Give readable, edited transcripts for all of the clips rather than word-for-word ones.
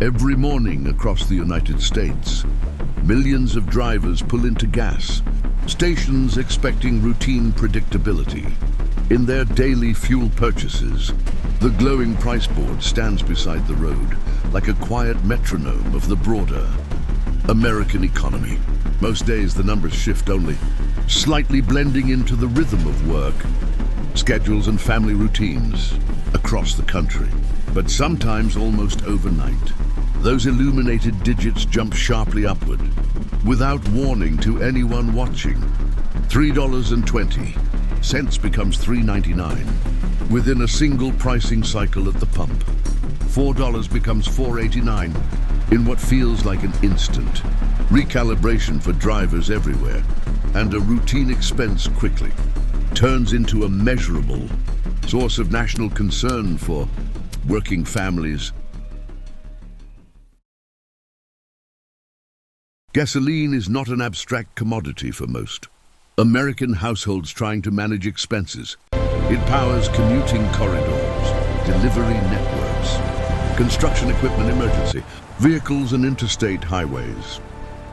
Every morning across the United States, millions of drivers pull into gas stations expecting routine predictability. In their daily fuel purchases, the glowing price board stands beside the road like a quiet metronome of the broader American economy. Most days the numbers shift only, slightly blending into the rhythm of work, schedules and family routines across the country. But sometimes almost overnight, those illuminated digits jump sharply upward, without warning to anyone watching. $3.20 becomes $3.99 within a single pricing cycle at the pump. $4 becomes $4.89 in what feels like an instant. Recalibration for drivers everywhere, and a routine expense quickly turns into a measurable source of national concern for working families. Gasoline is not an abstract commodity for most American households trying to manage expenses. It powers commuting corridors, delivery networks, construction equipment emergency, vehicles and interstate highways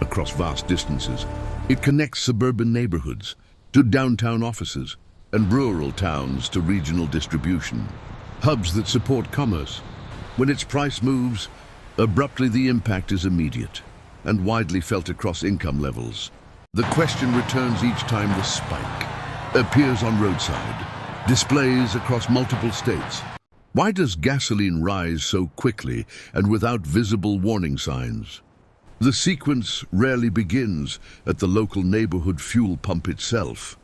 across vast distances. It connects suburban neighborhoods to downtown offices and rural towns to regional distribution, hubs that support commerce. When its price moves, abruptly the impact is immediate and widely felt across income levels. The question returns each time the spike appears on roadside displays across multiple states. Why does gasoline rise so quickly and without visible warning signs? The sequence rarely begins at the local neighborhood fuel pump itself.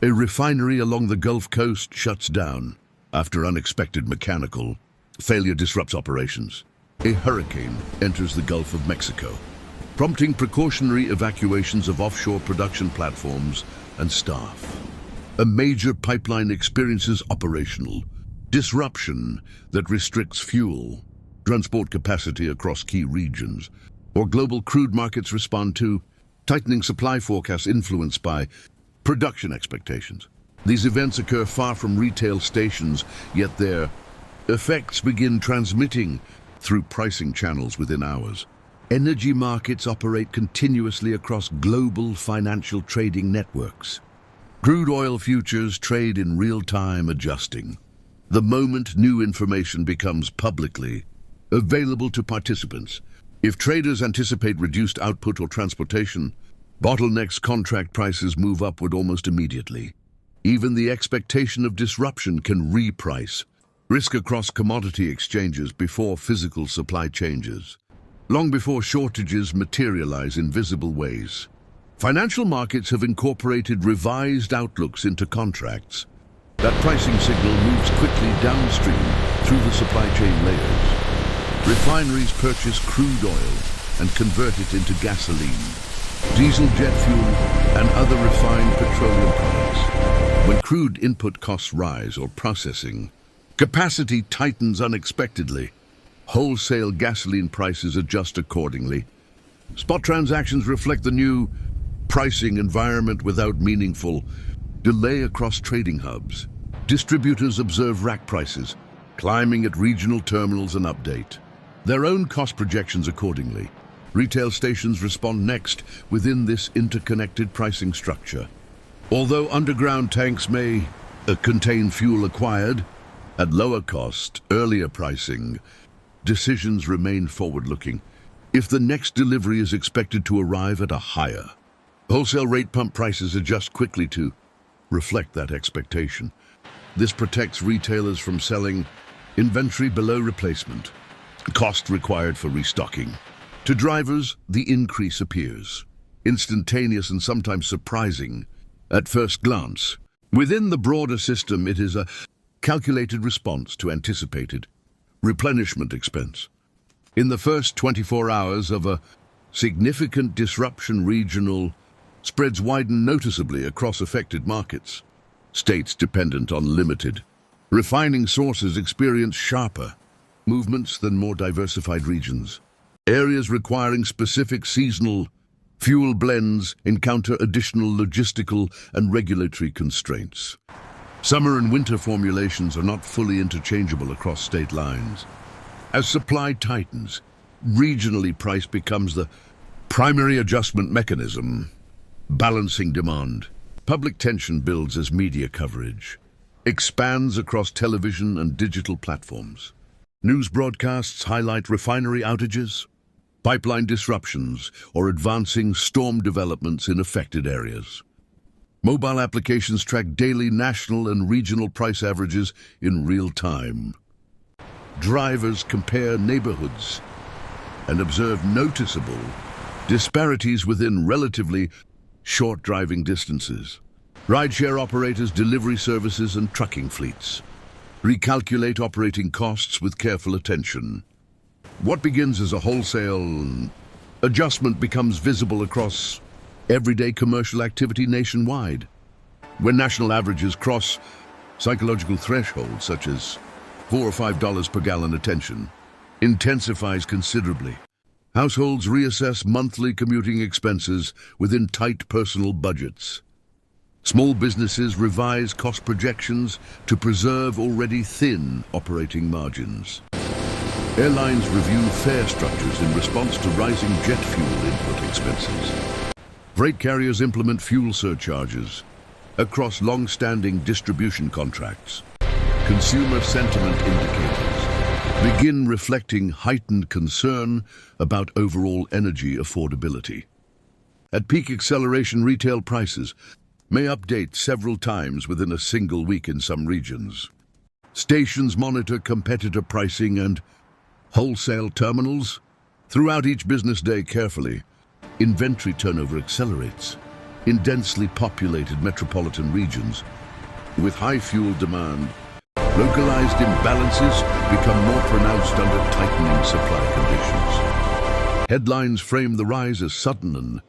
A refinery along the Gulf Coast shuts down after unexpected mechanical failure disrupts operations. A hurricane enters the Gulf of Mexico, prompting precautionary evacuations of offshore production platforms and staff. A major pipeline experiences operational disruption that restricts fuel transport capacity across key regions, or global crude markets respond to tightening supply forecasts influenced by production expectations. These events occur far from retail stations, yet their effects begin transmitting through pricing channels within hours. Energy markets operate continuously across global financial trading networks. Crude oil futures trade in real time, adjusting the moment new information becomes publicly available to participants. If traders anticipate reduced output or transportation bottlenecks, contract prices move upward almost immediately. Even the expectation of disruption can reprice risk across commodity exchanges before physical supply changes, long before shortages materialize in visible ways. Financial markets have incorporated revised outlooks into contracts. That pricing signal moves quickly downstream through the supply chain layers. Refineries purchase crude oil and convert it into gasoline, diesel, jet fuel, and other refined petroleum products. When crude input costs rise or processing capacity tightens unexpectedly, wholesale gasoline prices adjust accordingly. Spot transactions reflect the new pricing environment without meaningful delay across trading hubs. Distributors observe rack prices, climbing at regional terminals and update their own cost projections accordingly. Retail stations respond next within this interconnected pricing structure. Although underground tanks may contain fuel acquired at lower cost, earlier pricing decisions remain forward-looking. If the next delivery is expected to arrive at a higher wholesale rate, pump prices adjust quickly to reflect that expectation. This protects retailers from selling inventory below replacement cost required for restocking. To drivers, the increase appears instantaneous and sometimes surprising at first glance. Within the broader system, it is a calculated response to anticipated replenishment expense. In the first 24 hours of a significant disruption, regional spreads widen noticeably across affected markets. States dependent on limited refining sources experience sharper movements than more diversified regions. Areas requiring specific seasonal fuel blends encounter additional logistical and regulatory constraints. Summer and winter formulations are not fully interchangeable across state lines. As supply tightens, Regionally, price becomes the primary adjustment mechanism, balancing demand. Public tension builds as media coverage expands across television and digital platforms. News broadcasts highlight refinery outages, pipeline disruptions, or advancing storm developments in affected areas. Mobile applications track daily national and regional price averages in real time. Drivers compare neighborhoods and observe noticeable disparities within relatively short driving distances. Rideshare operators, delivery services, and trucking fleets recalculate operating costs with careful attention. What begins as a wholesale adjustment becomes visible across everyday commercial activity nationwide. When national averages cross psychological thresholds such as $4 or $5 per gallon, attention intensifies considerably. Households reassess monthly commuting expenses within tight personal budgets. Small businesses revise cost projections to preserve already thin operating margins. Airlines review fare structures in response to rising jet fuel input expenses. Freight carriers implement fuel surcharges across long-standing distribution contracts. Consumer sentiment indicators begin reflecting heightened concern about overall energy affordability. At peak acceleration, retail prices may update several times within a single week in some regions. Stations monitor competitor pricing and wholesale terminals throughout each business day carefully. Inventory turnover accelerates in densely populated metropolitan regions. With high fuel demand, localized imbalances become more pronounced under tightening supply conditions. Headlines frame the rise as sudden and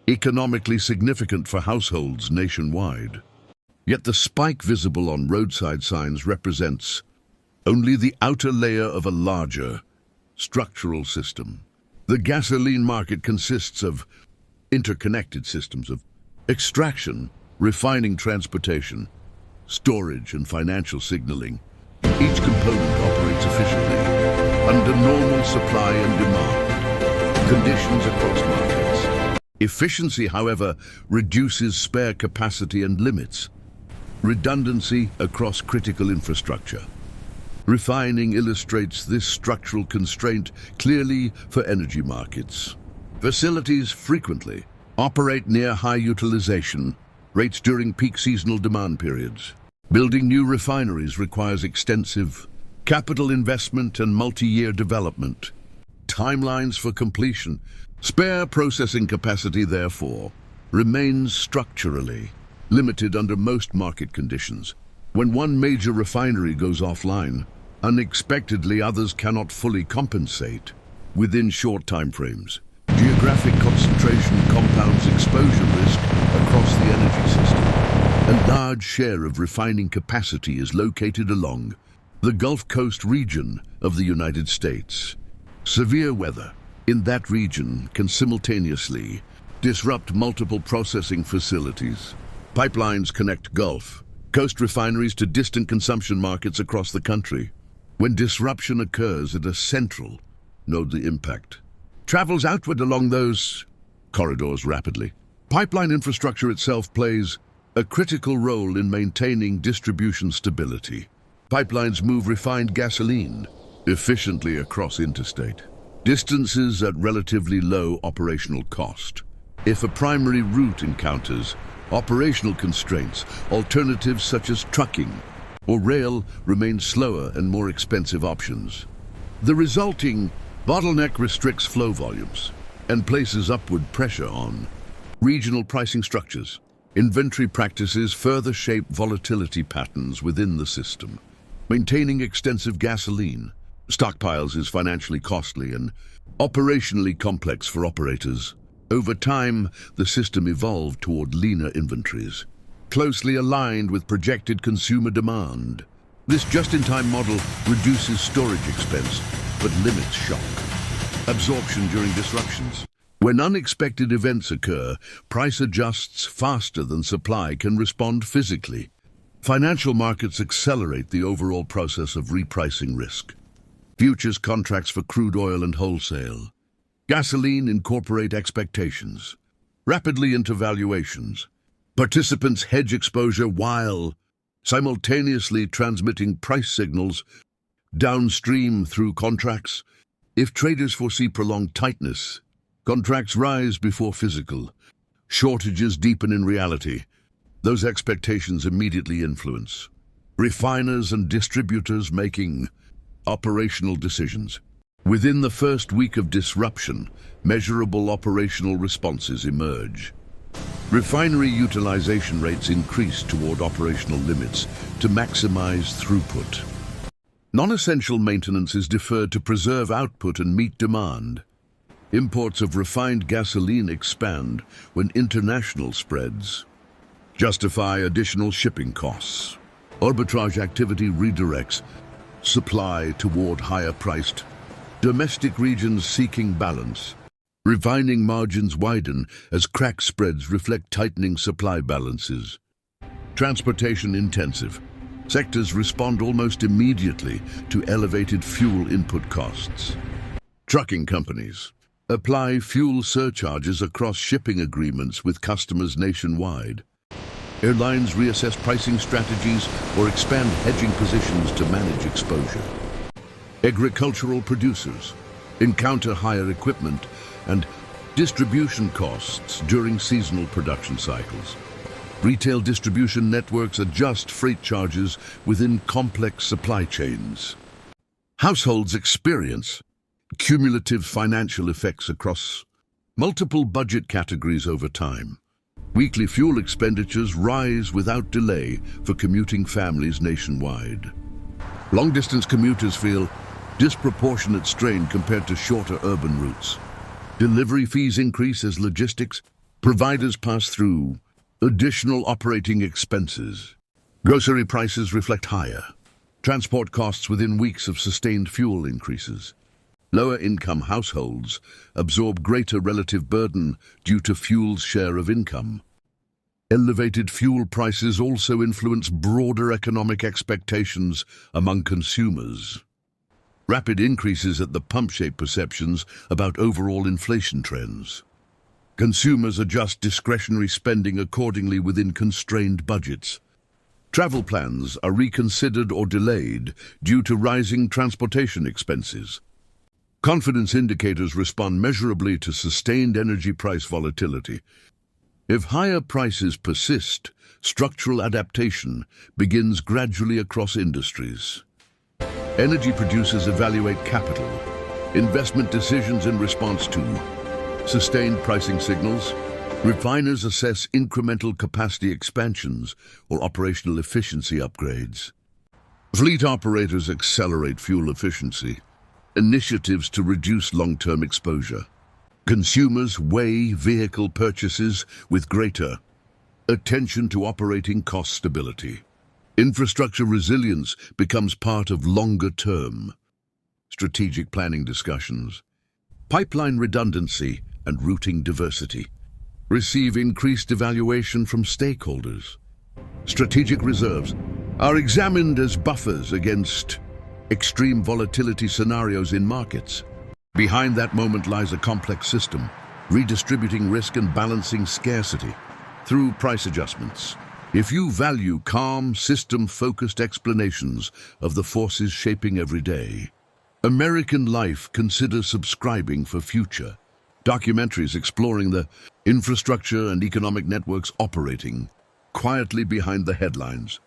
economically significant for households nationwide. Yet the spike visible on roadside signs represents only the outer layer of a larger structural system. The gasoline market consists of interconnected systems of extraction, refining, transportation, storage, and financial signaling. Each component operates efficiently under normal supply and demand conditions across markets. Efficiency, however, reduces spare capacity and limits redundancy across critical infrastructure. Refining illustrates this structural constraint clearly for energy markets. Facilities frequently operate near high utilization rates during peak seasonal demand periods. Building new refineries requires extensive capital investment and multi-year development. Timelines for completion. Spare processing capacity, therefore, remains structurally limited under most market conditions. When one major refinery goes offline, unexpectedly others cannot fully compensate within short time frames. Geographic concentration compounds exposure risk across the energy system. A large share of refining capacity is located along the Gulf Coast region of the United States. Severe weather in that region can simultaneously disrupt multiple processing facilities. Pipelines connect Gulf Coast refineries to distant consumption markets across the country. When disruption occurs at a central node, the impact travels outward along those corridors rapidly. Pipeline infrastructure itself plays a critical role in maintaining distribution stability. Pipelines move refined gasoline efficiently across interstate distances at relatively low operational cost. If a primary route encounters operational constraints, alternatives such as trucking or rail remain slower and more expensive options. The resulting bottleneck restricts flow volumes and places upward pressure on regional pricing structures. Inventory practices further shape volatility patterns within the system. Maintaining extensive gasoline stockpiles is financially costly and operationally complex for operators. Over time, the system evolved toward leaner inventories, closely aligned with projected consumer demand. This just-in-time model reduces storage expense, but limits shock absorption during disruptions. When unexpected events occur, price adjusts faster than supply can respond physically. Financial markets accelerate the overall process of repricing risk. Futures contracts for crude oil and wholesale. Gasoline incorporate expectations. Rapidly into valuations. Participants hedge exposure while simultaneously transmitting price signals downstream through contracts. If traders foresee prolonged tightness, contracts rise before physical. Shortages deepen in reality. Those expectations immediately influence refiners and distributors making operational decisions. Within the first week of disruption, measurable operational responses emerge. Refinery utilization rates increase toward operational limits to maximize throughput. Non-essential maintenance is deferred to preserve output and meet demand. Imports of refined gasoline expand when international spreads justify additional shipping costs. Arbitrage activity redirects supply toward higher-priced domestic regions seeking balance. Refining margins widen as crack spreads reflect tightening supply balances. Transportation intensive. Sectors respond almost immediately to elevated fuel input costs. Trucking companies apply fuel surcharges across shipping agreements with customers nationwide. Airlines reassess pricing strategies or expand hedging positions to manage exposure. Agricultural producers encounter higher equipment and distribution costs during seasonal production cycles. Retail distribution networks adjust freight charges within complex supply chains. Households experience cumulative financial effects across multiple budget categories over time. Weekly fuel expenditures rise without delay for commuting families nationwide. Long-distance commuters feel disproportionate strain compared to shorter urban routes. Delivery fees increase as logistics providers pass through additional operating expenses. Grocery prices reflect higher transport costs within weeks of sustained fuel increases. Lower-income households absorb greater relative burden due to fuel's share of income. Elevated fuel prices also influence broader economic expectations among consumers. Rapid increases at the pump shape perceptions about overall inflation trends. Consumers adjust discretionary spending accordingly within constrained budgets. Travel plans are reconsidered or delayed due to rising transportation expenses. Confidence indicators respond measurably to sustained energy price volatility. If higher prices persist, structural adaptation begins gradually across industries. Energy producers evaluate capital, investment decisions in response to sustained pricing signals. Refiners assess incremental capacity expansions or operational efficiency upgrades. Fleet operators accelerate fuel efficiency, initiatives to reduce long-term exposure. Consumers weigh vehicle purchases with greater attention to operating cost stability. Infrastructure resilience becomes part of longer-term strategic planning discussions. Pipeline redundancy and routing diversity receive increased evaluation from stakeholders. Strategic reserves are examined as buffers against extreme volatility scenarios in markets. Behind that moment lies a complex system, redistributing risk and balancing scarcity through price adjustments. If you value calm, system-focused explanations of the forces shaping every day, American Life considers subscribing for future documentaries exploring the infrastructure and economic networks operating quietly behind the headlines.